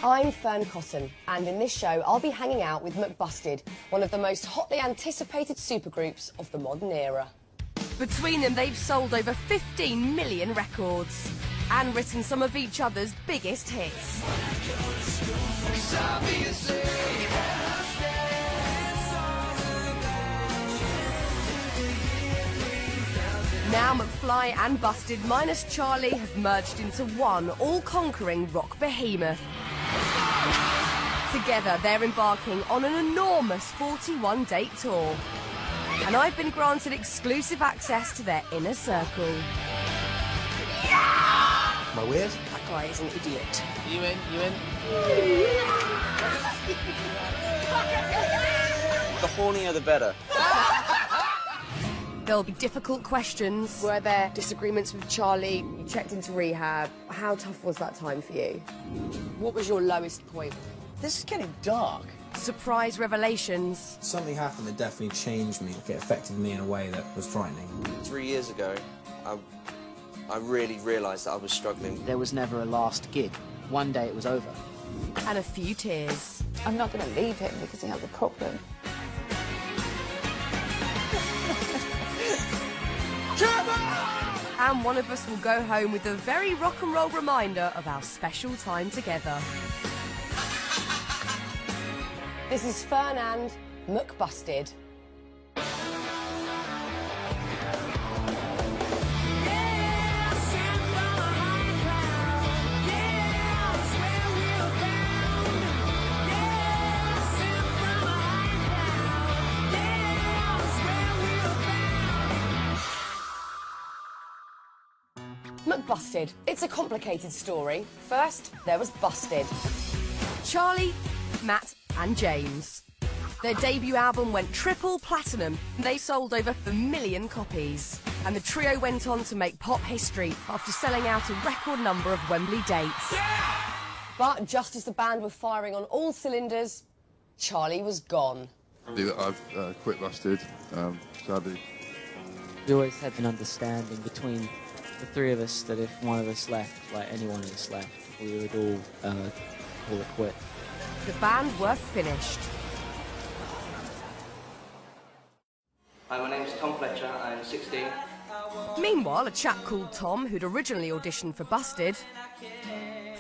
I'm Fern Cotton, and in this show I'll be hanging out with McBusted, one of the most hotly anticipated supergroups of the modern era. Between them, they've sold over 15 million records and written some of each other's biggest hits. Now McFly and Busted minus Charlie have merged into one all-conquering rock behemoth. Together, they're embarking on an enormous 41-date tour. And I've been granted exclusive access to their inner circle. Am I weird? That guy is an idiot. You in? You in? The hornier the better. There'll be difficult questions. Were there disagreements with Charlie? You checked into rehab. How tough was that time for you? What was your lowest point? This is getting dark. Surprise revelations. Something happened that definitely changed me. It affected me in a way that was frightening. 3 years ago, I really realised that I was struggling. There was never a last gig. One day it was over. And a few tears. I'm not going to leave him because he has a problem. And one of us will go home with a very rock and roll reminder of our special time together. This is Fern and McBusted. McBusted. It's a complicated story. First, there was Busted. Charlie, Matt and James. Their debut album went triple platinum. They sold over 1 million copies. And the trio went on to make pop history after selling out a record number of Wembley dates. But just as the band were firing on all cylinders, Charlie was gone. I've quit Busted, sadly. We always had an understanding between the three of us that if one of us left, like any one of us left, we would all call it quit. The band were finished. Hi, my name's Tom Fletcher, I'm 16. Meanwhile, a chap called Tom, who'd originally auditioned for Busted,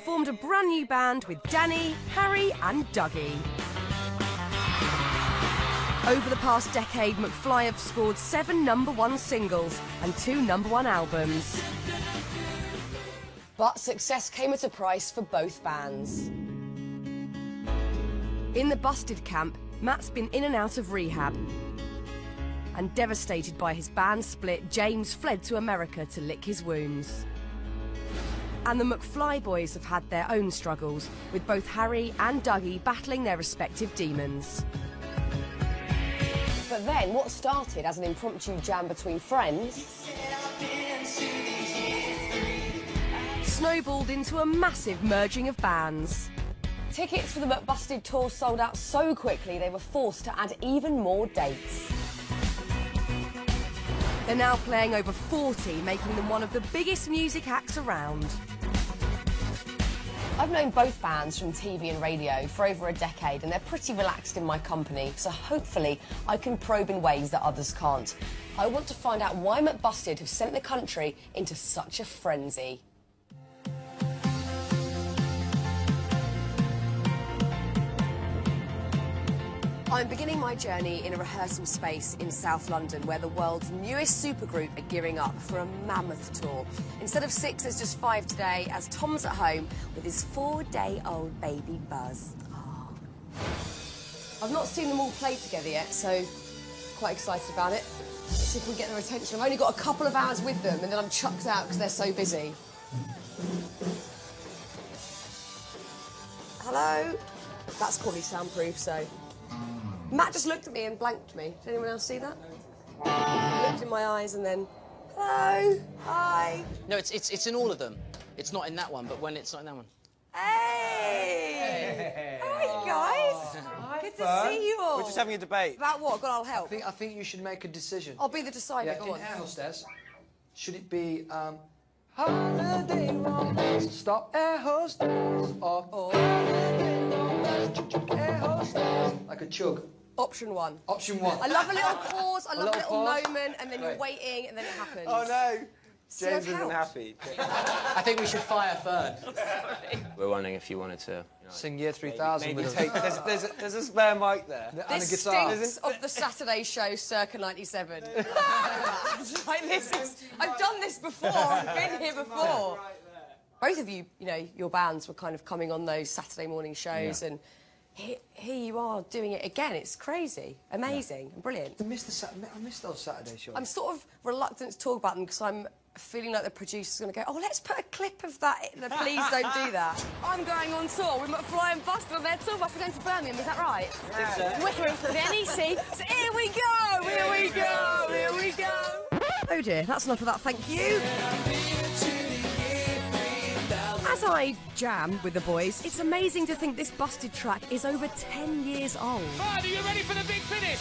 formed a brand new band with Danny, Harry and Dougie. Over the past decade, McFly have scored 7 #1 singles and 2 #1 albums. But success came at a price for both bands. In the Busted camp, Matt's been in and out of rehab. And devastated by his band split, James fled to America to lick his wounds. And the McFly boys have had their own struggles, with both Harry and Dougie battling their respective demons. But then, what started as an impromptu jam between friends snowballed into a massive merging of bands. Tickets for the McBusted tour sold out so quickly they were forced to add even more dates. They're now playing over 40, making them one of the biggest music acts around. I've known both bands from TV and radio for over a decade, and they're pretty relaxed in my company, so hopefully I can probe in ways that others can't. I want to find out why McBusted have sent the country into such a frenzy. I'm beginning my journey in a rehearsal space in South London where the world's newest supergroup are gearing up for a mammoth tour. Instead of 6, there's just 5 today as Tom's at home with his 4-day-old baby Buzz. Oh. I've not seen them all play together yet, so quite excited about it. Let's see if we get their attention. I've only got a couple of hours with them and then I'm chucked out because they're so busy. Hello? That's probably soundproof, so... Matt just looked at me and blanked me. Did anyone else see that? He looked in my eyes and then, hello, hi. No, it's in all of them. It's not in that one, but when it's not in that one. Hey! Hi, guys. Good to see you all. We're just having a debate. About what? God, I'll help. I think you should make a decision. I'll be the decider. Go on. In ours, Des, should it be, Holiday romance, stop air hostess. Or holiday romance, air hostess. Like a chug. Option 1. Option 1. I love a little pause, I love a little pause. moment, and then you're waiting, and then it happens. Oh no, So James it isn't helps. happy. I think we should fire first. We're wondering if you wanted to Sing Year 3000 maybe with take. us. There's a spare mic there. And a This guitar. stinks of the Saturday show circa 97. Like, this is, I've done this before, I've been here before. Both of you, you know, your bands were kind of coming on those Saturday morning shows, and here you are doing it again. It's crazy, amazing, and brilliant. I missed those Saturday shows. I'm sort of reluctant to talk about them because I'm feeling like the producer's going to go, oh, let's put a clip of that. Please don't do that. I'm going on tour with McFly and Buster on their tour bus. We're going to Birmingham, is that right? I think so. We're here for the NEC. So here we go, here we go, here we go. Oh dear, that's enough of that, thank you. As I jam with the boys, it's amazing to think this Busted track is over 10 years old. Bud, are you ready for the big finish?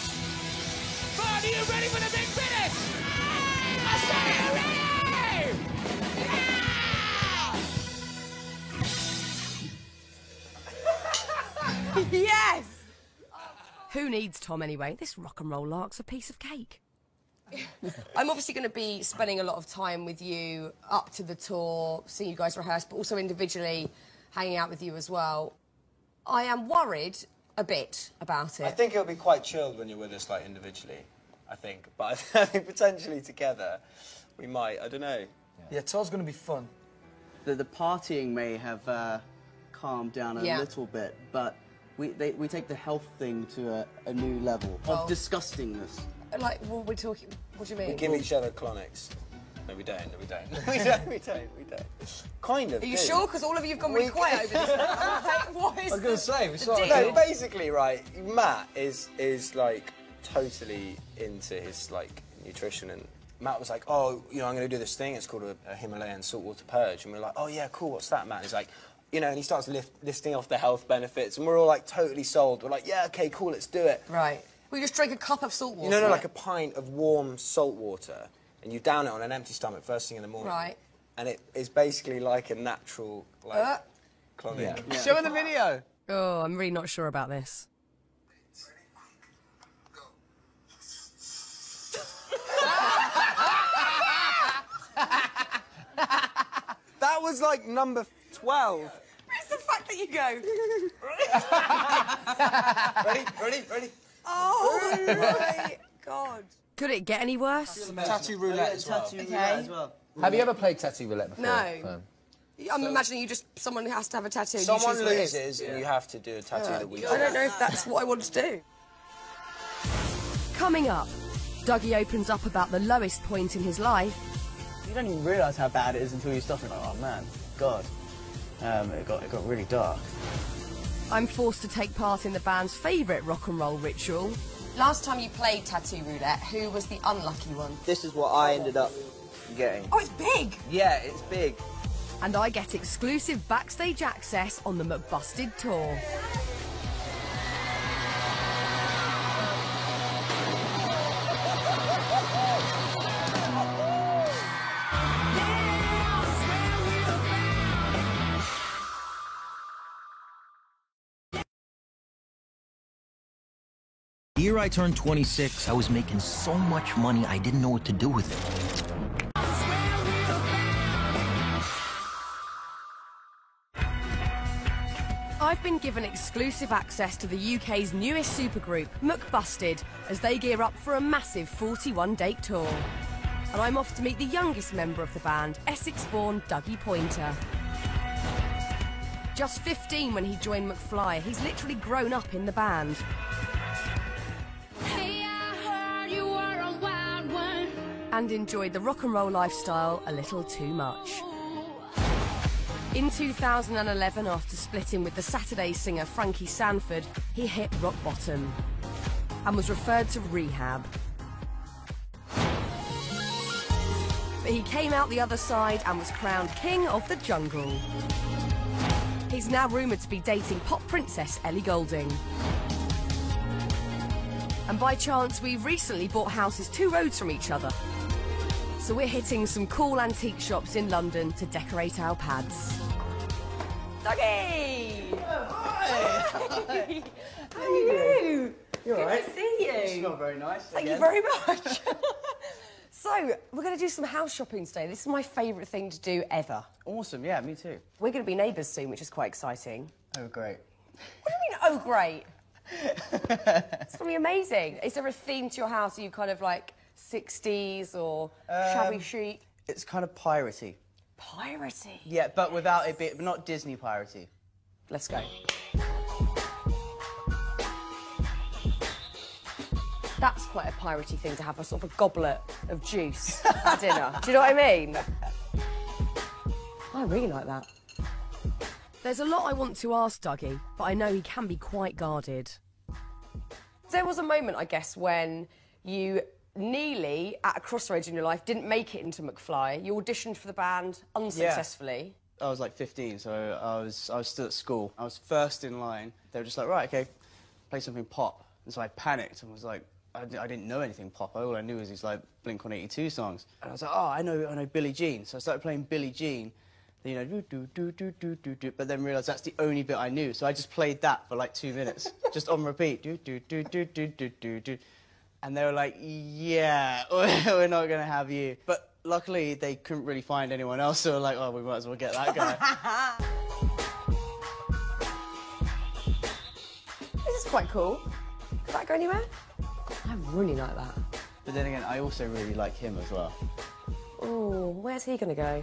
Bud, are you ready for the big finish? I say you're ready! Yes! Who needs Tom anyway? This rock and roll lark's a piece of cake. I'm obviously going to be spending a lot of time with you up to the tour, seeing you guys rehearse, but also individually hanging out with you as well. I am worried a bit about it. I think it'll be quite chilled when you're with us, like, individually, I think. But I think potentially together, we might, I don't know. Yeah, tour's going to be fun. The partying may have calmed down a little bit, but we take the health thing to a new level of disgustingness. Like, what we're talking... What do you mean? We give each other clonics. No, we don't. No, we don't. we don't. Kind of. Are you sure? Because all of you have gone really quiet over this. Like, what is I was going to say, we saw deal? it. No, basically, right, Matt is like totally into his like nutrition, and Matt was like, oh, you know, I'm going to do this thing. It's called a Himalayan saltwater purge, and we're like, oh yeah, cool. What's that, Matt? And he's like, you know, and he starts listing off the health benefits, and we're all like totally sold. We're like, yeah, okay, cool, let's do it. Right. We just drink a cup of salt water. No, like a pint of warm salt water, and you down it on an empty stomach first thing in the morning. Right. And it is basically like a natural, like, clonic. Yeah. Show her the video. Oh, I'm really not sure about this. That was like number 12. It's the fact that you go... Ready? Oh, my God. Could it get any worse? Tattoo roulette as well. Tattoo roulette as well. Have you ever played tattoo roulette before? No. I'm imagining someone who has to have a tattoo. Someone you choose what it is. loses, and you have to do a tattoo that we I don't know if that's what I want to do. Coming up, Dougie opens up about the lowest point in his life. You don't even realise how bad it is until you stop and like, oh man, God. It got really dark. I'm forced to take part in the band's favourite rock and roll ritual. Last time you played Tattoo Roulette, who was the unlucky one? This is what I ended up getting. Oh, it's big! Yeah, it's big. And I get exclusive backstage access on the McBusted tour. The year I turned 26, I was making so much money I didn't know what to do with it. I've been given exclusive access to the UK's newest supergroup, McBusted, as they gear up for a massive 41-date tour. And I'm off to meet the youngest member of the band, Essex-born Dougie Pointer. Just 15 when he joined McFly, he's literally grown up in the band. And enjoyed the rock and roll lifestyle a little too much. In 2011, after splitting with the Saturday singer Frankie Sanford, he hit rock bottom and was referred to rehab. But he came out the other side and was crowned King of the Jungle. He's now rumoured to be dating pop princess Ellie Goulding. And by chance, we've recently bought houses 2 roads from each other. So we're hitting some cool antique shops in London to decorate our pads. Dougie! Oh, hi! How are you? You're Good right. to see you. You smell very nice. Thank again. you very much. So, we're going to do some house shopping today. This is my favourite thing to do ever. Awesome, yeah, me too. We're going to be neighbours soon, which is quite exciting. Oh, great. What do you mean, oh, great? It's going to be amazing. Is there a theme to your house? Are you kind of like 60s or shabby chic? It's kind of piratey. Piratey? Yeah, but without it being... not Disney piratey. Let's go. That's quite a piratey thing to have, a sort of a goblet of juice at dinner. Do you know what I mean? I really like that. There's a lot I want to ask Dougie, but I know he can be quite guarded. There was a moment, I guess, when you nearly, at a crossroads in your life, didn't make it into McFly. You auditioned for the band unsuccessfully. Yeah. I was like 15, so I was still at school. I was first in line. They were just like, right, OK, play something pop. And so I panicked and was like, I didn't know anything pop. All I knew was these like Blink-182 songs. And I was like, oh, I know Billie Jean. So I started playing Billie Jean. Then, you know, do, but then realised that's the only bit I knew. So I just played that for like 2 minutes, just on repeat. Do. And they were like, yeah, we're not going to have you. But luckily, they couldn't really find anyone else, so they were like, oh, we might as well get that guy. This is quite cool. Could that go anywhere? I really like that. But then again, I also really like him as well. Oh, where's he going to go?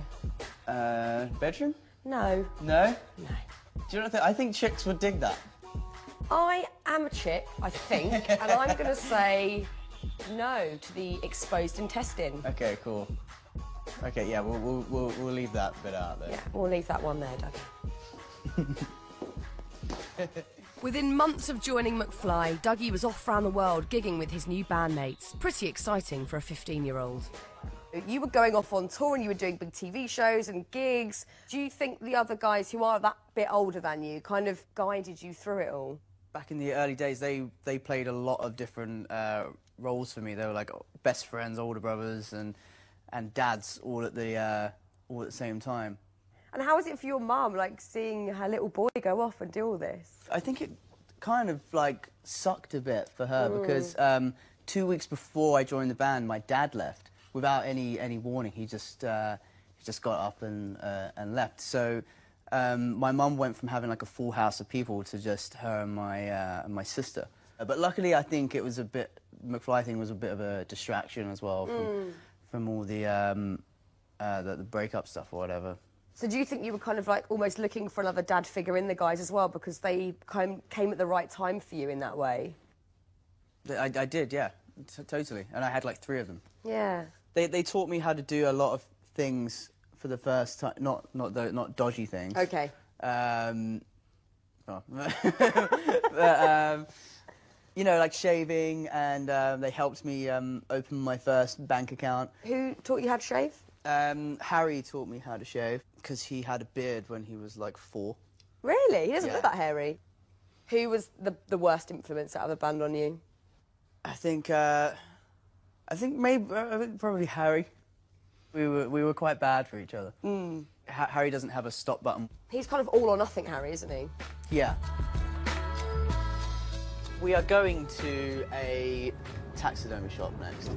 Bedroom? No. No? No. Do you know what I think chicks would dig that? I am a chick, I think, and I'm going to say no to the exposed intestine. OK, cool. OK, yeah, we'll leave that bit out there. Yeah, we'll leave that one there, Dougie. Within months of joining McFly, Dougie was off around the world gigging with his new bandmates. Pretty exciting for a 15-year-old. You were going off on tour and you were doing big TV shows and gigs. Do you think the other guys who are that bit older than you kind of guided you through it all? Back in the early days, they played a lot of different roles for me. They were like best friends, older brothers, and dads all at the same time. And how was it for your mum, like, seeing her little boy go off and do all this? I think it kind of, like, sucked a bit for her because 2 weeks before I joined the band, my dad left. Without any warning, he just got up and left. So my mum went from having, like, a full house of people to just her and my sister. But luckily, I think it was a bit... McFly thing was a bit of a distraction as well from all the breakup stuff or whatever. So do you think you were kind of like almost looking for another dad figure in the guys as well because they came at the right time for you in that way? I did, yeah, totally. And I had like 3 of them. Yeah. They taught me how to do a lot of things for the first time, not dodgy things. Okay. You know, like shaving, and they helped me open my first bank account. Who taught you how to shave? Harry taught me how to shave, because he had a beard when he was, like, 4. Really? He doesn't look that hairy. Who was the worst influence out of the band on you? I think probably Harry. We were quite bad for each other. Harry doesn't have a stop button. He's kind of all or nothing, Harry, isn't he? Yeah. We are going to a taxidermy shop next.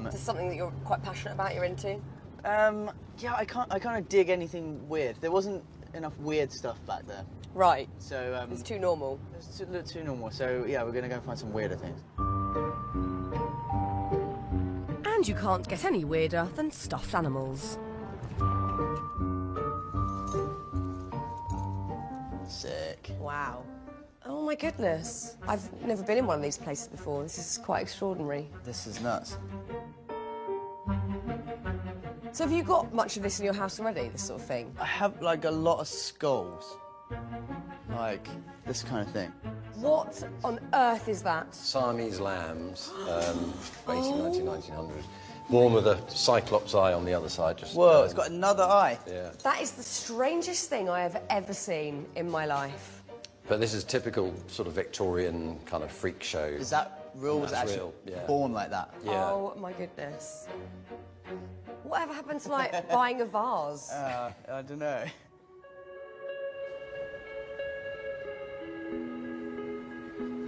Is this something that you're quite passionate about, you're into? Yeah, I kind of dig anything weird. There wasn't enough weird stuff back there. Right. So it's too normal. It's too normal. So yeah, we're gonna go find some weirder things. And you can't get any weirder than stuffed animals. Sick. Wow. Oh my goodness. I've never been in one of these places before. This is quite extraordinary. This is nuts. So have you got much of this in your house already, this sort of thing? I have, like, a lot of skulls. Like, this kind of thing. What on earth is that? Siamese lambs, basically 1900. Born with a cyclops eye on the other side. Just, whoa, it's got another eye. Yeah. That is the strangest thing I have ever seen in my life. But this is typical sort of Victorian kind of freak show. Is that real? Was it actually real, yeah. born like that? Yeah. Oh my goodness. happened to, like, buying a vase? I don't know.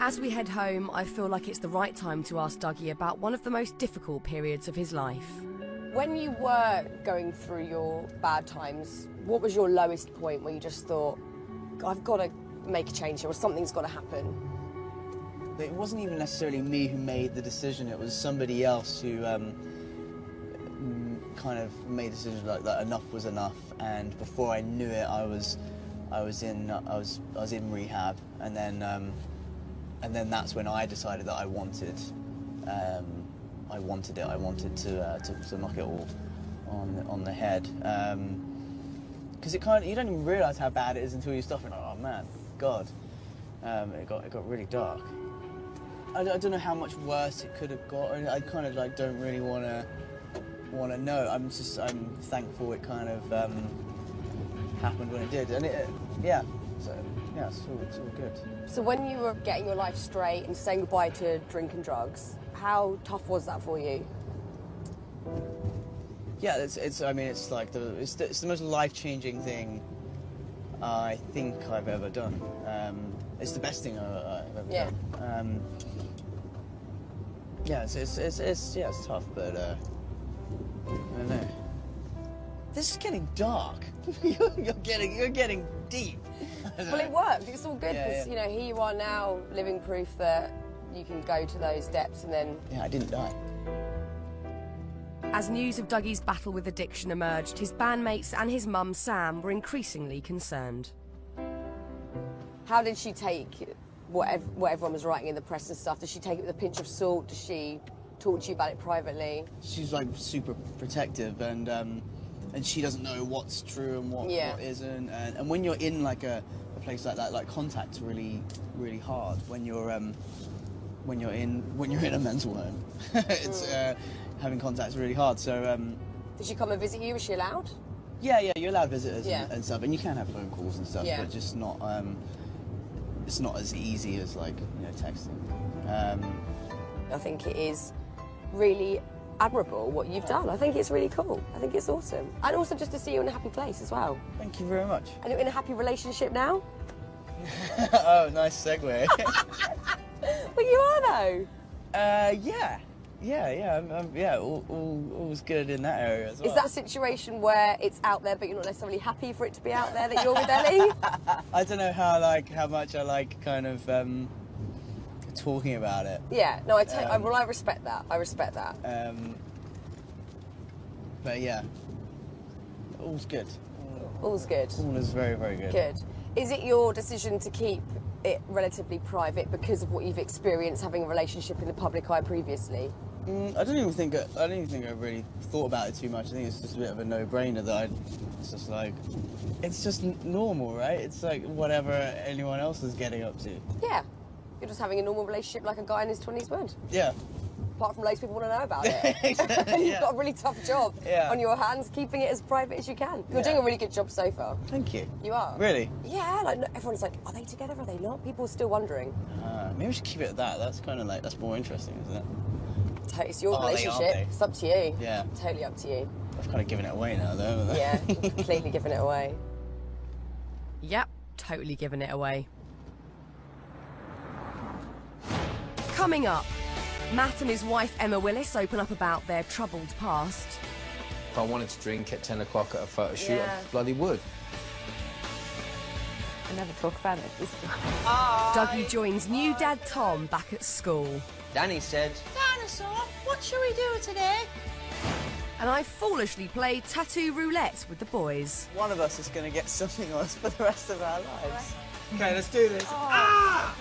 As we head home, I feel like it's the right time to ask Dougie about one of the most difficult periods of his life. When you were going through your bad times, what was your lowest point where you just thought, I've got to make a change here, or something's got to happen? It wasn't even necessarily me who made the decision, it was somebody else who kind of made the decision like that enough was enough, and before I knew it I was in rehab, and then that's when I decided that I wanted it. I wanted to knock it all on the head, because you don't even realise how bad it is until you stop and oh man, God, it got really dark. I don't know how much worse it could have got. I kind of like don't really want to know. I'm thankful it kind of happened when it did, and yeah. So yeah, it's all good. So when you were getting your life straight and saying goodbye to drink and drugs, how tough was that for you? Yeah, it's like it's the most life-changing thing I think I've ever done. It's the best thing I've ever done. Yeah, it's tough, but I don't know. This is getting dark. you're getting deep. Well, it worked. It's all good because you know here you are now, living proof that you can go to those depths and then. Yeah, I didn't die. As news of Dougie's battle with addiction emerged, his bandmates and his mum Sam were increasingly concerned. How did she take what everyone was writing in the press and stuff? Does she take it with a pinch of salt? Does she talk to you about it privately? She's like super protective, and she doesn't know what's true and what isn't. And when you're in like a place like that, like contact's really hard when you're in a mental home. It's having contact's really hard. So did she come and visit you? Was she allowed? Yeah, you're allowed visitors and stuff, and you can have phone calls and stuff, but just not. It's not as easy as like texting. I think it is really admirable what you've done. I think it's really cool. I think it's awesome, and also just to see you in a happy place as well. Thank you very much. And you're in a happy relationship now? Oh, nice segue. Well, you are though. Yeah. All's good in that area as well. Is that a situation where it's out there, but you're not necessarily happy for it to be out there that you're with Ellie? I don't know how much I like kind of talking about it. Yeah. No, I respect that. I respect that. But yeah, all's good. All's good. All is very, very good. Good. Is it your decision to keep it relatively private because of what you've experienced having a relationship in the public eye previously? I don't even think I really thought about it too much. I think it's just a bit of a no-brainer that it's just like, it's just normal, right? It's like whatever anyone else is getting up to. Yeah. You're just having a normal relationship like a guy in his 20s would. Yeah. Apart from loads of people want to know about it. You've got a really tough job on your hands, keeping it as private as you can. You're doing a really good job so far. Thank you. You are. Really? Yeah, like everyone's like, are they together, are they not? People are still wondering. Maybe we should keep it at that. That's kind of like, that's more interesting, isn't it? It's your relationship. It's up to you. Yeah. Totally up to you. I've kind of given it away now, though, haven't I? Yeah, completely given it away. Yep, totally giving it away. Coming up, Matt and his wife Emma Willis open up about their troubled past. If I wanted to drink at 10 o'clock at a photo shoot, I bloody would. I never talk about it. Dougie joins new dad Tom back at school. Danny said, Dinosaur, what shall we do today? And I foolishly play tattoo roulette with the boys. One of us is going to get something on us for the rest of our lives. Okay, let's do this. Ah!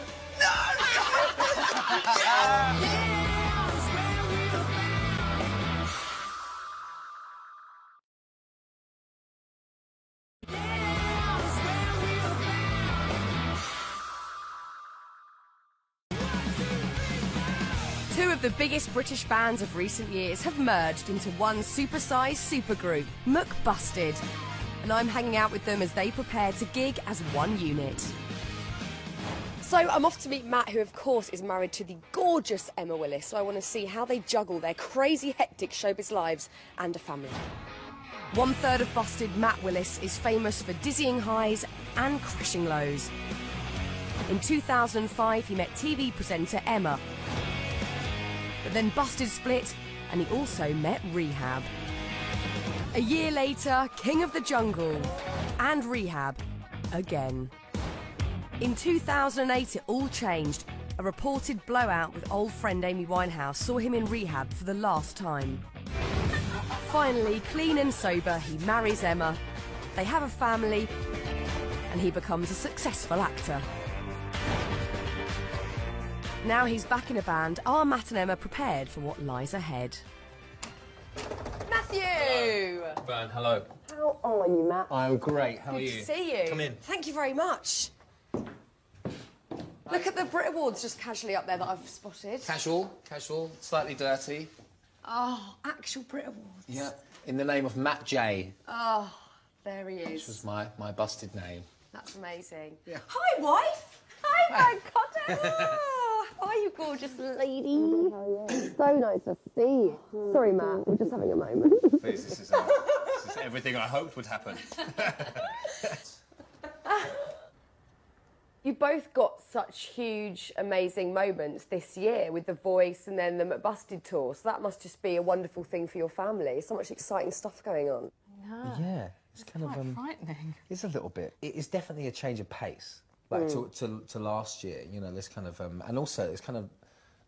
Two of the biggest British bands of recent years have merged into one supersized supergroup, McBusted. And I'm hanging out with them as they prepare to gig as one unit. So I'm off to meet Matt, who of course is married to the gorgeous Emma Willis, so I want to see how they juggle their crazy, hectic showbiz lives and a family. 1/3 of Busted, Matt Willis is famous for dizzying highs and crashing lows. In 2005, he met TV presenter Emma. But then Busted split, and he also met Rehab. A year later, King of the Jungle and Rehab again. In 2008, it all changed. A reported blowout with old friend Amy Winehouse saw him in rehab for the last time. Finally, clean and sober, he marries Emma. They have a family, and he becomes a successful actor. Now he's back in a band. Are Matt and Emma prepared for what lies ahead? Matthew! Vern, hello. How are you, Matt? I'm great. How are Good you? to see you. Come in. Thank you very much. Look at the Brit Awards just casually up there that I've spotted. Casual, slightly dirty. Oh, actual Brit Awards. Yeah, in the name of Matt J. Oh, there he is. Which was my busted name. That's amazing. Yeah. Hi, wife. Hi, my God. Oh, how are you, gorgeous lady? So nice to see you. Sorry, Matt, we're just having a moment. Please, this is everything I hoped would happen. You both got such huge, amazing moments this year with The Voice and then the McBusted tour, so that must just be a wonderful thing for your family. So much exciting stuff going on. Yeah, it's kind of frightening. It's a little bit. It's definitely a change of pace, like to last year. You know, this kind of and also it's kind of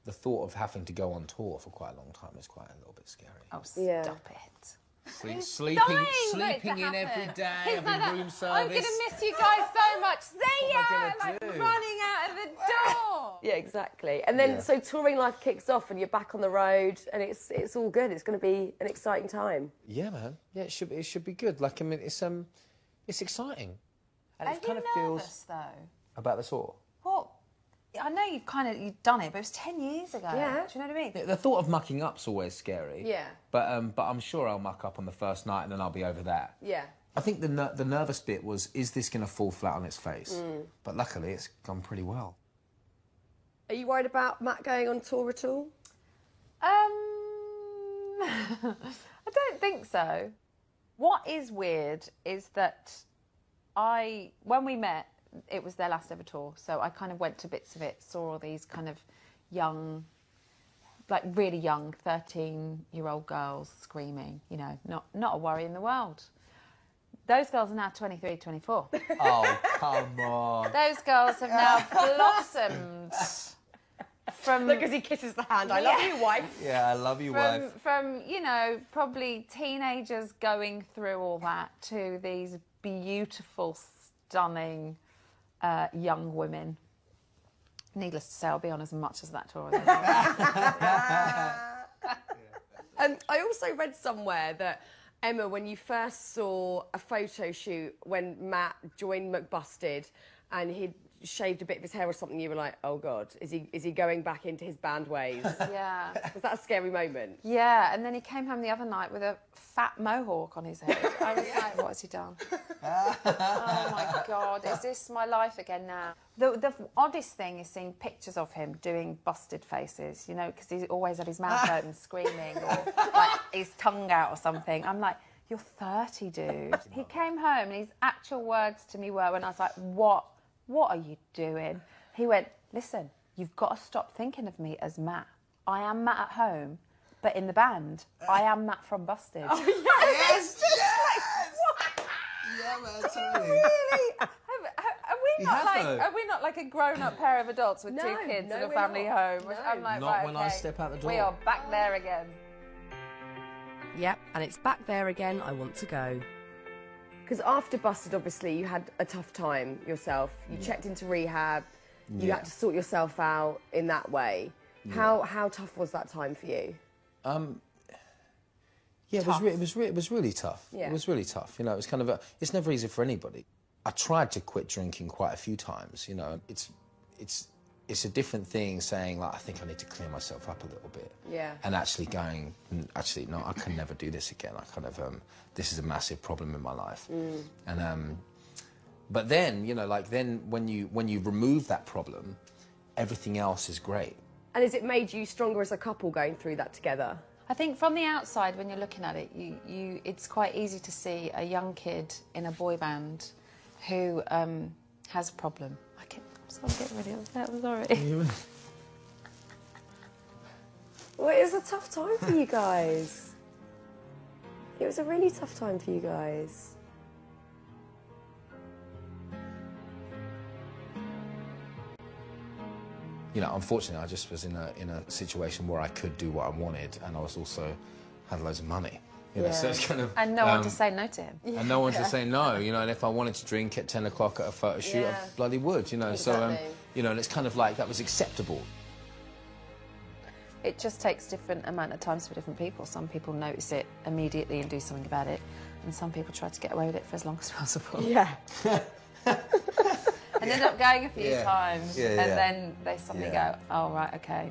the thought of having to go on tour for quite a long time is quite a little bit scary. Oh, stop it. Sleeping in every day, He's like having room that. service. I'm going to miss you guys so much. See ya! What am I Like gonna do? running out of the door. Yeah, exactly. And then, so touring life kicks off and you're back on the road and it's all good. It's going to be an exciting time. Yeah, man. Yeah, it should be good. Like, I mean, it's exciting. And Are it kind you of nervous, feels though? about the tour. What? I know you've done it, but it was 10 years ago. Yeah. Do you know what I mean? The thought of mucking up's always scary. Yeah. But I'm sure I'll muck up on the first night and then I'll be over that. Yeah. I think the nervous bit was, is this going to fall flat on its face? But luckily, it's gone pretty well. Are you worried about Matt going on tour at all? I don't think so. What is weird is that when we met, it was their last ever tour, so I kind of went to bits of it, saw all these kind of young, like really young 13-year-old girls screaming, you know, not a worry in the world. Those girls are now 23, 24. Oh, come on. Those girls have now blossomed from... Look as he kisses the hand. I love you, wife. Yeah, I love you, wife. From, you know, probably teenagers going through all that to these beautiful, stunning young women. Needless to say, I'll be on as much as that tour as I And I also read somewhere that, Emma, when you first saw a photo shoot when Matt joined McBusted and he'd shaved a bit of his hair or something, you were like, oh, God, is he going back into his band ways? Yeah. Was that a scary moment? Yeah, and then he came home the other night with a fat mohawk on his head. I was like, what has he done? Oh, my God, is this my life again now? The oddest thing is seeing pictures of him doing busted faces, you know, because he always had his mouth open screaming or like his tongue out or something. I'm like, you're 30, dude. He came home and his actual words to me were, when I was like, what are you doing? He went, listen, you've got to stop thinking of me as Matt. I am Matt at home, but in the band, I am Matt from Busted. Oh, yes! Yeah, man, totally. Really? Are we not like a grown-up pair of adults with two kids and a family home? No. I'm like, Not right, when okay, I step out the door. we are back there again. Yep, and it's back there again. I want to go. Because after Busted, obviously, you had a tough time yourself. You checked into rehab. You had to sort yourself out in that way. Yeah. How tough was that time for you? Yeah, it was really tough. Yeah. It was really tough. You know, it was kind of it's never easy for anybody. I tried to quit drinking quite a few times. You know, it's a different thing saying like I think I need to clear myself up a little bit. Yeah. And actually going, actually no, I can never do this again. I kind of this is a massive problem in my life. And But then, you know, like then when you remove that problem, everything else is great. And has it made you stronger as a couple going through that together? I think from the outside, when you're looking at it, it's quite easy to see a young kid in a boy band who has a problem. I'm getting really upset, I'm sorry. Well, it was a tough time for you guys. It was a really tough time for you guys. You know, unfortunately, I just was in a situation where I could do what I wanted, and I was also had loads of money. You know, so it's kind of and no one to say no to him. And no one to say no. You know, and if I wanted to drink at 10 o'clock at a photo shoot, I bloody would. You know, exactly. So you know, and it's kind of like that was acceptable. It just takes different amount of times for different people. Some people notice it immediately and do something about it, and some people try to get away with it for as long as possible. Yeah. And end up going a few times, and then they suddenly go, "Oh right, okay."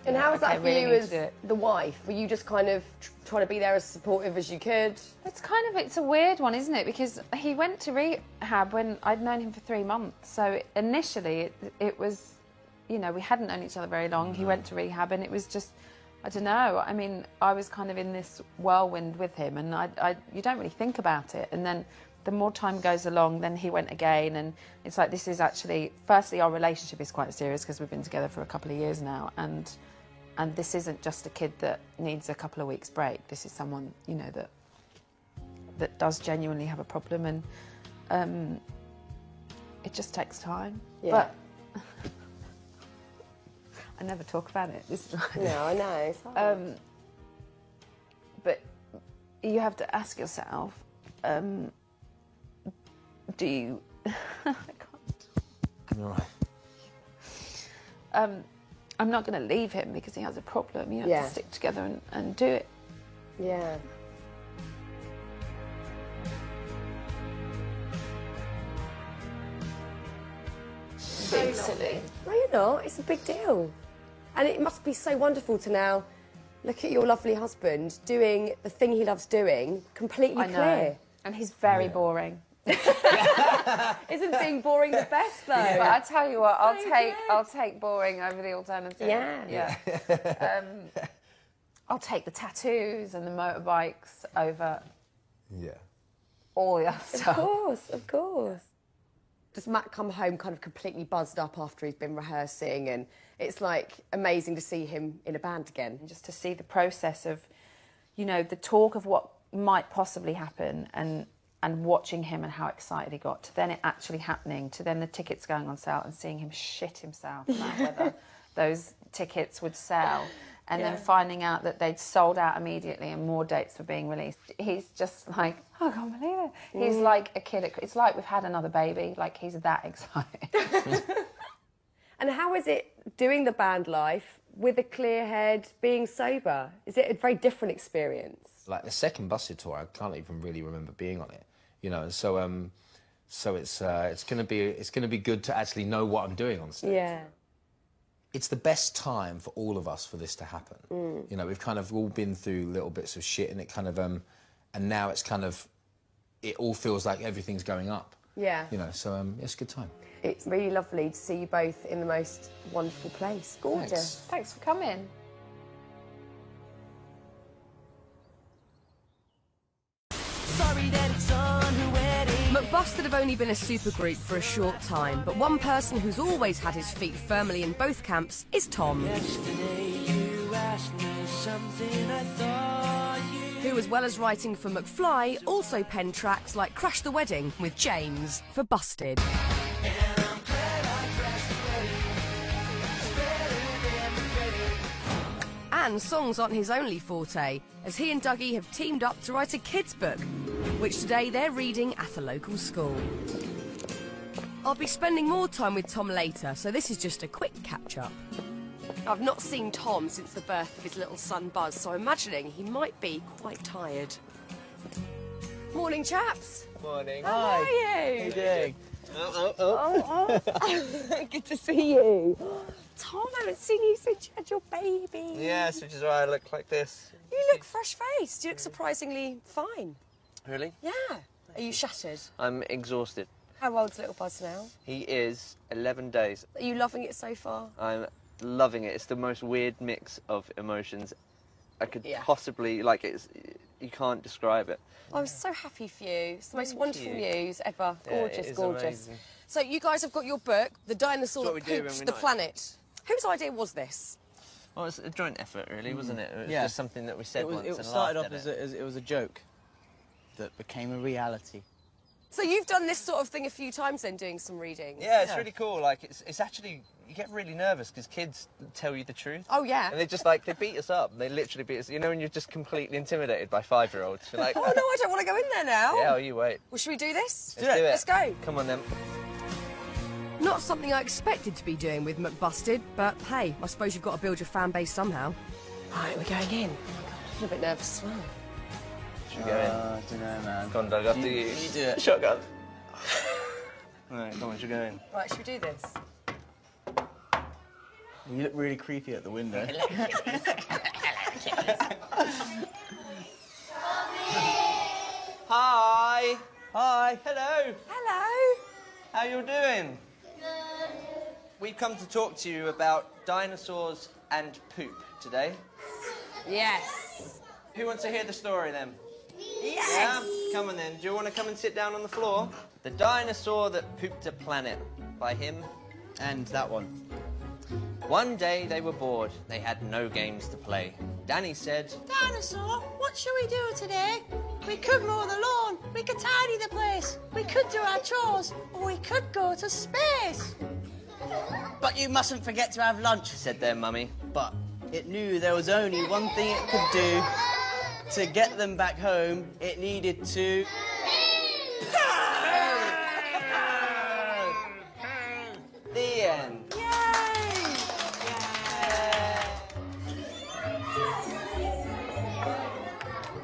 And how was that for you as the wife? Were you just kind of trying to be there as supportive as you could? It's a weird one, isn't it? Because he went to rehab when I'd known him for 3 months. So initially it was, you know, we hadn't known each other very long. He went to rehab and it was just, I don't know. I mean, I was kind of in this whirlwind with him, and you don't really think about it. And then the more time goes along, then he went again, and it's like this is actually, firstly, our relationship is quite serious because we've been together for a couple of years now, and this isn't just a kid that needs a couple of weeks break. This is someone, you know, that does genuinely have a problem, and it just takes time. Yeah. But I never talk about it. No, I know. It's hard. But you have to ask yourself, do you... I can't. You're right. I'm not going to leave him because he has a problem. You have to stick together and do it. Yeah. So silly. No, you're not. It's a big deal. And it must be so wonderful to now look at your lovely husband doing the thing he loves doing, completely clear. And he's very boring. Isn't being boring the best though? But I tell you what, I'll take boring over the alternative. Yeah. I'll take the tattoos and the motorbikes over Yeah. all the other stuff. Of course. Does Matt come home kind of completely buzzed up after he's been rehearsing, and it's like amazing to see him in a band again? And just to see the process of, you know, the talk of what might possibly happen, and watching him and how excited he got, to then it actually happening, to then the tickets going on sale and seeing him shit himself about whether those tickets would sell, and then finding out that they'd sold out immediately and more dates were being released. He's just like, oh, I can't believe it. He's like a kid. It's like we've had another baby. Like, he's that excited. And how is it doing the band life with a clear head, being sober? Is it a very different experience? Like the second Busted tour, I can't even really remember being on it, you know. So it's gonna be good to actually know what I'm doing on stage. Yeah. It's the best time for all of us for this to happen. You know, we've kind of all been through little bits of shit, and it kind of and now it's kind of, it all feels like everything's going up. Yeah. You know, so it's a good time. It's really lovely to see you both in the most wonderful place. Gorgeous. Thanks for coming. Sorry that it's on her wedding. McBusted have only been a supergroup for a short time, but one person who's always had his feet firmly in both camps is Tom. You asked me something I thought who, as well as writing for McFly, also penned tracks like Crash the Wedding with James for Busted. And songs aren't his only forte, as he and Dougie have teamed up to write a kids' book, which today they're reading at a local school. I'll be spending more time with Tom later, so this is just a quick catch-up. I've not seen Tom since the birth of his little son Buzz, so I'm imagining he might be quite tired. Morning, chaps. Morning. How are you? How you doing? Good to see you. Tom, I haven't seen you since you had your baby. Yes, which is why I look like this. You look fresh-faced. You look surprisingly fine. Really? Yeah. Are you shattered? I'm exhausted. How old's little Buzz now? He is 11 days. Are you loving it so far? I'm loving it. It's the most weird mix of emotions I could possibly, like, you can't describe it. I'm so happy for you. It's the most wonderful news ever. Yeah, Gorgeous, it is gorgeous. amazing. So you guys have got your book, The Dinosaur That's what That we do when Pooped we're the not- Planet. Whose idea was this? Well, it's a joint effort, really, wasn't it? It was Yeah. just something that we said once It and started laughed off at as it was a joke that became a reality. So you've done this sort of thing a few times then, doing some readings? Yeah, it's really cool. Like, it's actually, you get really nervous because kids tell you the truth. Oh, yeah. And they just, like, they beat us up. They literally beat us. You know, when you're just completely intimidated by 5-year-olds. You're like, Oh, no, I don't want to go in there now. yeah, oh, you wait. Well, should we do this? Let's do it. Let's go. Come on, then. Not something I expected to be doing with McBusted, but hey, I suppose you've got to build your fan base somehow. Right, we're going in. Oh, my God, I feel a bit nervous as well. Should we go in? I don't know, man. Come on, Doug, after you. You do it. Shotgun. All right, come on, should we go in? Right, should we do this? You look really creepy at the window. Hi. Hi. Hello. Hello. How you doing? We've come to talk to you about dinosaurs and poop today. Yes. Who wants to hear the story then? Yes. Yeah? Come on then. Do you want to come and sit down on the floor? The Dinosaur That Pooped a Planet by him. And that one. One day they were bored. They had no games to play. Danny said, Dinosaur, what shall we do today? We could mow the lawn, we could tidy the place, we could do our chores, or we could go to space. But you mustn't forget to have lunch, said their mummy. But it knew there was only one thing it could do. To get them back home, it needed to... The end.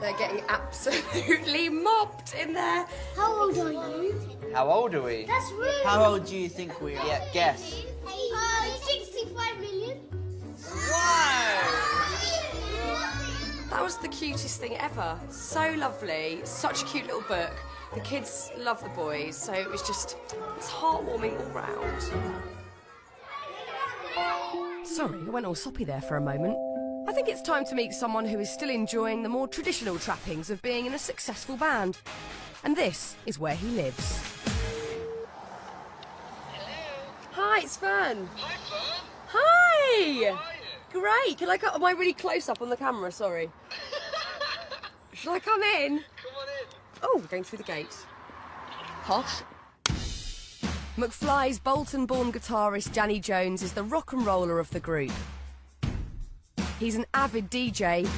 They're getting absolutely mobbed in there. How old are you? How old are we? That's rude. How old do you think we are? Yeah, guess. 65 million. That was the cutest thing ever. So lovely. Such a cute little book. The kids love the boys, so it was just, it's heartwarming all round. Sorry, I went all soppy there for a moment. I think it's time to meet someone who is still enjoying the more traditional trappings of being in a successful band. And this is where he lives. Hi, it's Fern. Hi, Fern. Hi. Great. Can I come? Am I really close up on the camera? Sorry. Shall I come in? Come on in. Oh, we're going through the gate. Posh. McFly's Bolton-born guitarist Danny Jones is the rock and roller of the group. He's an avid DJ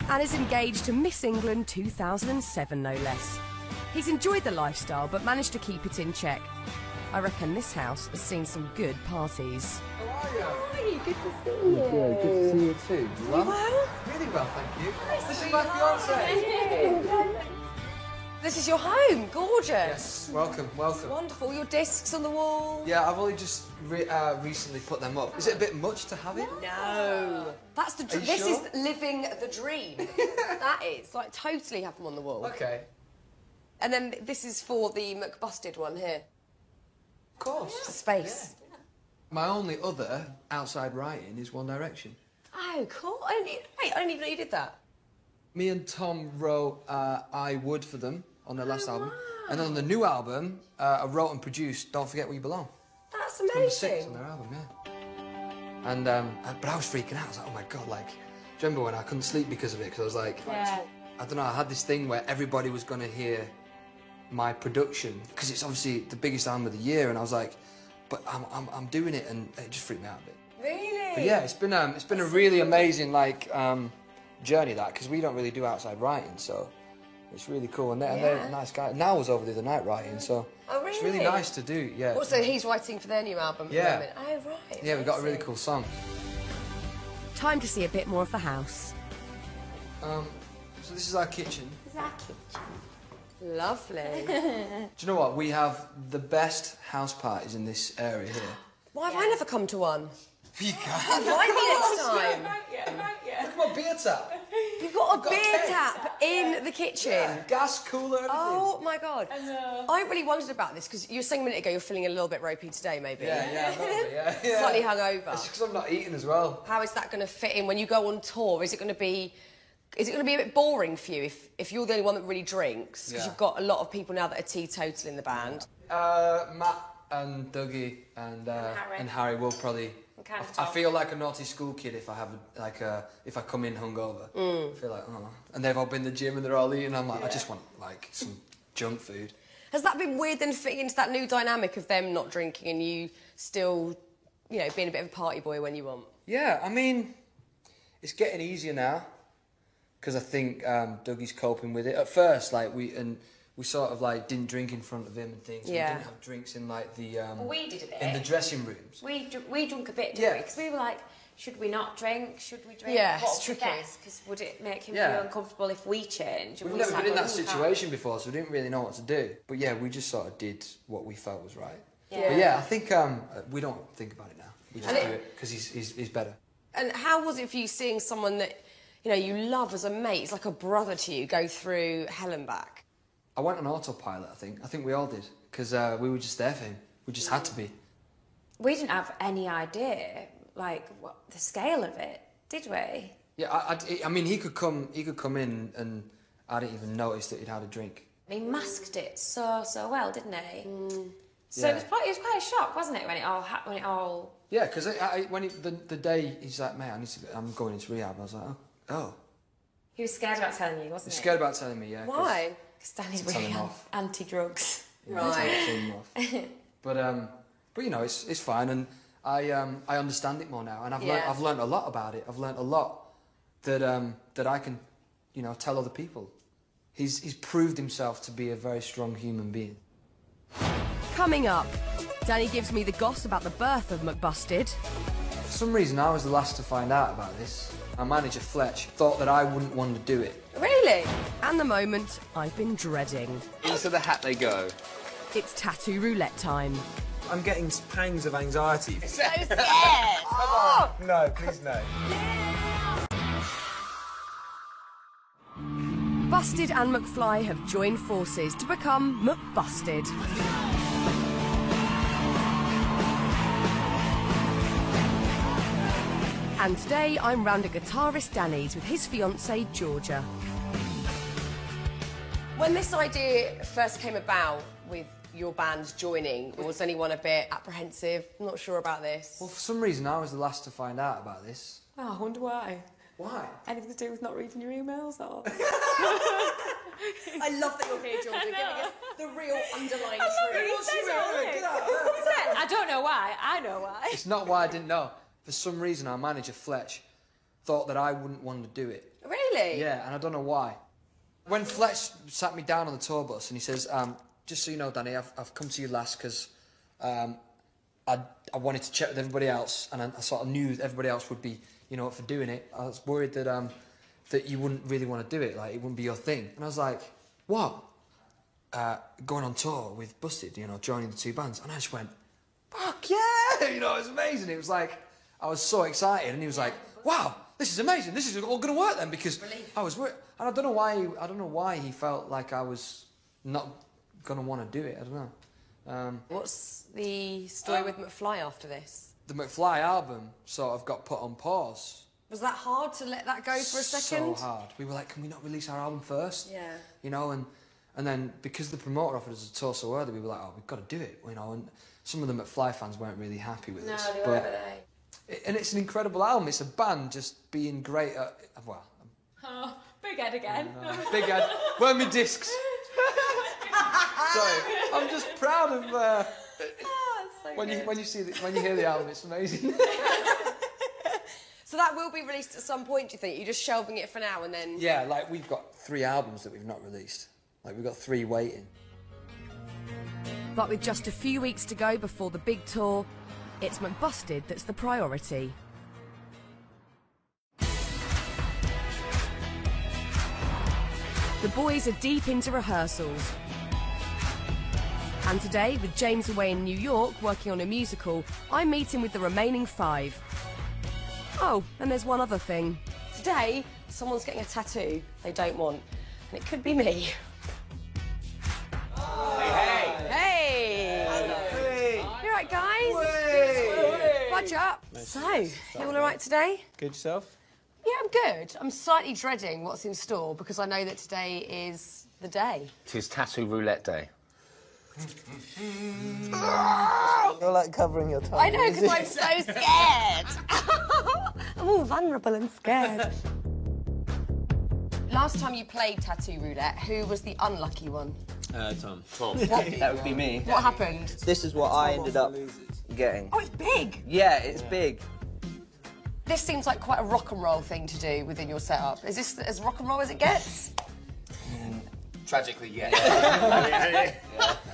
and is engaged to Miss England 2007, no less. He's enjoyed the lifestyle but managed to keep it in check. I reckon this house has seen some good parties. Hi, good to see you. Yeah, good to see you too. You well? Well? Really well, thank you. This is my fiance. This is your home. Gorgeous. Yes, welcome, welcome. Wonderful. Your discs on the wall. Yeah, I've only just recently put them up. Is it a bit much to have it? No. That's the Are you this sure? is living the dream. That is. Like, totally have them on the wall. Okay. And then this is for the McBusted one here. Of course. The space. Yeah. My only other outside writing is One Direction. Oh, cool. Wait, I didn't even know you did that. Me and Tom wrote I Would for them on their last album. And then on the new album, I wrote and produced Don't Forget Where You Belong. That's Number amazing. 6 on their album, yeah. And, but I was freaking out. I was like, oh my God, like, do you remember when I couldn't sleep because of it? Because I was like, Yeah. I don't know, I had this thing where everybody was going to hear my production, because it's obviously the biggest album of the year, and I was like, but I'm doing it, and it just freaked me out a bit. Really? But yeah, it's been a really amazing, like, journey, that, because we don't really do outside writing, so it's really cool. And they're a nice guy. Now was over the other night writing, so Oh, really? it's really nice to do, yeah. Also, he's writing for their new album at the Yeah. moment. Oh, right. Yeah, we got a really amazing. cool song. Time to see a bit more of the house. So this is our kitchen. This is our kitchen. Lovely. Do you know what? We have the best house parties in this area here. Why have I never come to one? You can. Invite me next time. Look at my beer tap. You've got a beer tap in the kitchen. Yeah, gas cooler, everything. Oh my God. I really wondered about this because you were saying a minute ago you're feeling a little bit ropey today, maybe. Yeah, yeah. Slightly hungover. It's because I'm not eating as well. How is that going to fit in when you go on tour? Is it going to be a bit boring for you if you're the only one that really drinks? Because you've got a lot of people now that are teetotal in the band. Matt and Dougie and Harry will probably. I feel like a naughty school kid if I have if I come in hungover. I feel like and they've all been to the gym and they're all eating. I'm like I just want like some junk food. Has that been weird then fitting into that new dynamic of them not drinking and you still, being a bit of a party boy when you want? Yeah, I mean, it's getting easier now because I think Dougie's coping with it. At first, we sort of didn't drink in front of him and things. Yeah. We didn't have drinks in the we did a bit in the dressing rooms. We drunk a bit, didn't we? Because we were like, should we not drink? Should we drink? Yeah, what it's tricky. Because would it make him feel uncomfortable if we change? We've never been in that situation before, so we didn't really know what to do. But yeah, we just sort of did what we felt was right. Yeah. But yeah, I think we don't think about it now. We just do it because he's better. And how was it for you seeing someone that you love as a mate, it's like a brother to you, go through hell and back? I went on autopilot, I think we all did, because we were just there for him. We just had to be. We didn't have any idea, what the scale of it, did we? Yeah, I mean, he could come in and I didn't even notice that he'd had a drink. He masked it so well, didn't he? So Yeah. it was quite a shock, wasn't it, when it all... Yeah, because when the day he's like, mate, I'm going into rehab, I was like, oh. He was scared about telling you, wasn't he? Scared about telling me, yeah. Why? Because Danny's Tell really him off. anti-drugs. Yeah, tell him off. But it's fine, and I understand it more now, and I've learned a lot about it. I've learned a lot that I can, tell other people. He's proved himself to be a very strong human being. Coming up, Danny gives me the goss about the birth of McBusted. For some reason, I was the last to find out about this. Our manager, Fletch, thought that I wouldn't want to do it. Really? And the moment I've been dreading. Into the hat they go. It's tattoo roulette time. I'm getting pangs of anxiety. So scared! Come on! No, please no. Busted and McFly have joined forces to become McBusted. And today I'm round at guitarist Danny's with his fiancée Georgia. When this idea first came about with your band joining, was anyone a bit apprehensive? I'm not sure about this. Well, for some reason, I was the last to find out about this. Oh, I wonder why. Why? Anything to do with not reading your emails or... I love that you're here, Georgia, giving us the real underlying truth. I don't know why. I know why. It's not why I didn't know. For some reason, our manager, Fletch, thought that I wouldn't want to do it. Really? Yeah, and I don't know why. When Fletch sat me down on the tour bus and he says, just so you know, Danny, I've come to you last because I wanted to check with everybody else, and I sort of knew everybody else would be, up for doing it. I was worried that that you wouldn't really want to do it, like it wouldn't be your thing. And I was like, what? Going on tour with Busted, joining the two bands. And I just went, fuck yeah! It was amazing. It was like, I was so excited, and he was like, wow, this is amazing. This is all going to work then, because I was worried. And I don't know why he felt like I was not going to want to do it. I don't know. What's the story with McFly after this? The McFly album sort of got put on pause. Was that hard to let that go for a second? So hard. We were like, can we not release our album first? Yeah. And then because the promoter offered us a tour so early, we were like, oh, we've got to do it, And some of the McFly fans weren't really happy with us. No, they weren't, were they? And it's an incredible album. It's a band just being great at, well... Oh, big head again. Big head. Where are my discs? Sorry. I'm just proud of... when you hear the album, it's amazing. So that will be released at some point, do you think? You're just shelving it for now and then... Yeah, we've got 3 albums that we've not released. We've got 3 waiting. But with just a few weeks to go before the big tour, it's McBusted that's the priority. The boys are deep into rehearsals. And today, with James away in New York working on a musical, I'm meeting with the remaining 5. Oh, and there's one other thing. Today, someone's getting a tattoo they don't want, and it could be me. Hey! Hey! You all right, guys? Budge up. So, you all right today? Good yourself? Yeah, I'm good. I'm slightly dreading what's in store because I know that today is the day. Tis tattoo roulette day. You're like covering your tongue. I know, because I'm so scared. I'm all vulnerable and scared. Last time you played tattoo roulette, who was the unlucky one? Tom. That would be me. What happened? This is what I ended up getting. Oh, it's big. Yeah, it's big. This seems like quite a rock and roll thing to do within your setup. Is this as rock and roll as it gets? Tragically, yeah.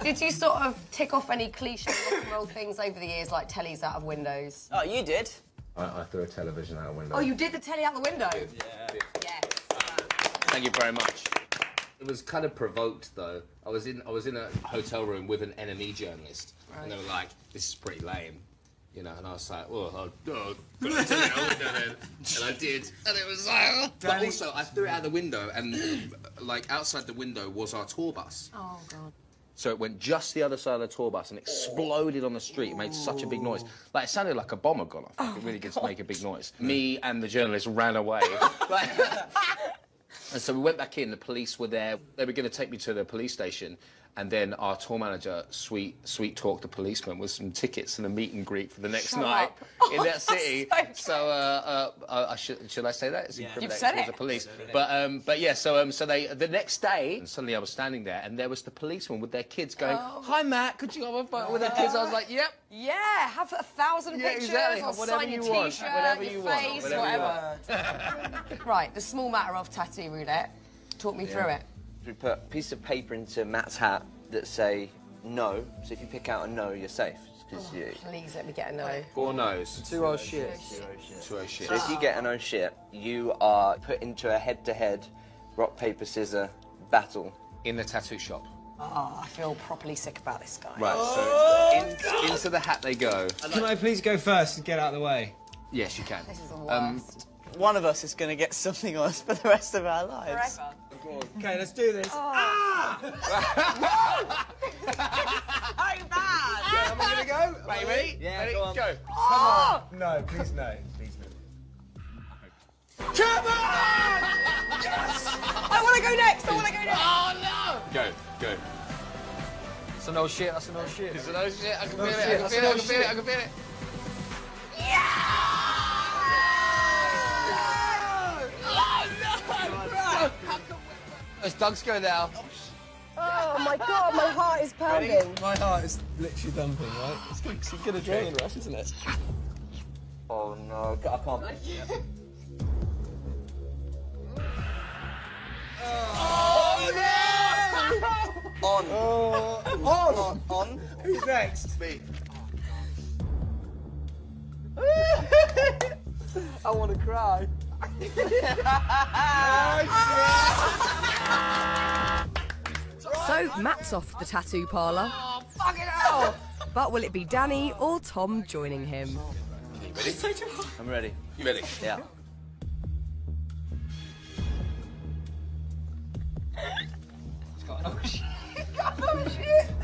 Did you sort of tick off any cliche rock and roll things over the years, like tellies out of windows? Oh, you did? I threw a television out a window. Oh, you did the telly out the window? Yeah. Yes. Thank you very much. It was kind of provoked, though. I was in a hotel room with an NME journalist, and they were like, "This is pretty lame," you know. And I was like, "Well, but I tell you, I would do it," and I did, and it was like, oh. But also, I threw it out the window, and like outside the window was our tour bus. Oh God. So it went just the other side of the tour bus and exploded on the street. It made such a big noise. Like, it sounded like a bomb had gone off. It really did make a big noise. Me and the journalist ran away. And so we went back in, the police were there. They were going to take me to the police station. And then our tour manager sweet talked the policeman with some tickets and a meet and greet for the next night in that city. Should I say that? It's You've said it. The police. But yeah, so they the next day, suddenly I was standing there and there was the policeman with their kids going, "Hi Matt, could you have a photo with their kids?" I was like, "Yep." Yeah, have 1,000 pictures, exactly. or Whatever sign your you want. T-shirt, Whatever your you want. face, Whatever whatever. Right, the small matter of tattoo roulette. Talk me through it. We put a piece of paper into Matt's hat that say no. So if you pick out a no, you're safe. Please let me get a no. 4 no's. 2 oh shit. 2 oh shit. So if you get an oh shit, you are put into a head-to-head rock, paper, scissors battle. In the tattoo shop. Oh, I feel properly sick about this guy. Right, so into the hat they go. Can I please go first and get out of the way? Yes, you can. This is the worst. One of us is going to get something on us for the rest of our lives. Forever. Okay, let's do this. Oh. So bad. Yeah, am I going to go? Right, ready? Yeah, ready? go on. Go. Oh. Come on. No, please no. Please no. Come on! Yes! I want to go next. I want to go next. Oh, no! Go. That's a no shit, that's a no shit. It's a no shit. I can No feel shit, it. I can that's feel no it. I can feel it. shit. I can feel it. As Doug's go now. Oh my God, my heart is pounding. My heart is literally thumping, right? It's a good adrenaline rush, isn't it? Oh no, I can't. On. On. Who's next? Me. I want to cry. So, Matt's off the tattoo parlour. Oh, fucking hell! But will it be Danny or Tom joining him? Ready? I'm ready. You ready? Yeah.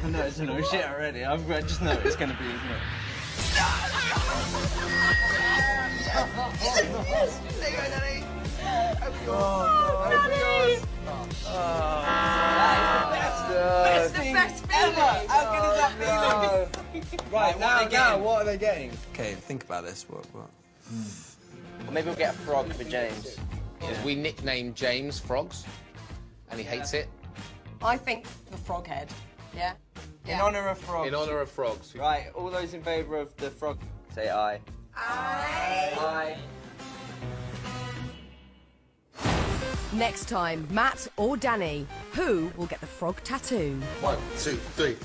I know it's a no shit already. I just know it's going to be, isn't it? It's the best feeling. How good is that feeling? Right, now, what are they getting? Okay, think about this. What? Or maybe we'll get a frog for James. We nicknamed James Frogs, and he hates it. I think the frog head. Yeah? In honour of frogs. In honour of frogs. Right, all those in favour of the frog, say aye. Aye. Next time, Matt or Danny, who will get the frog tattoo? 1, 2, 3.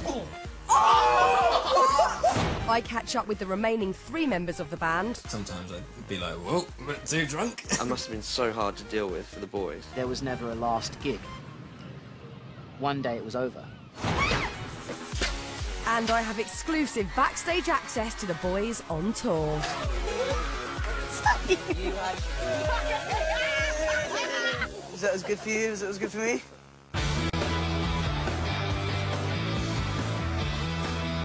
I catch up with the remaining 3 members of the band. Sometimes I'd be like, whoa, I'm a bit too drunk. That must have been so hard to deal with for the boys. There was never a last gig. One day it was over. And I have exclusive backstage access to the boys on tour. Was that as good for you as it was good for me?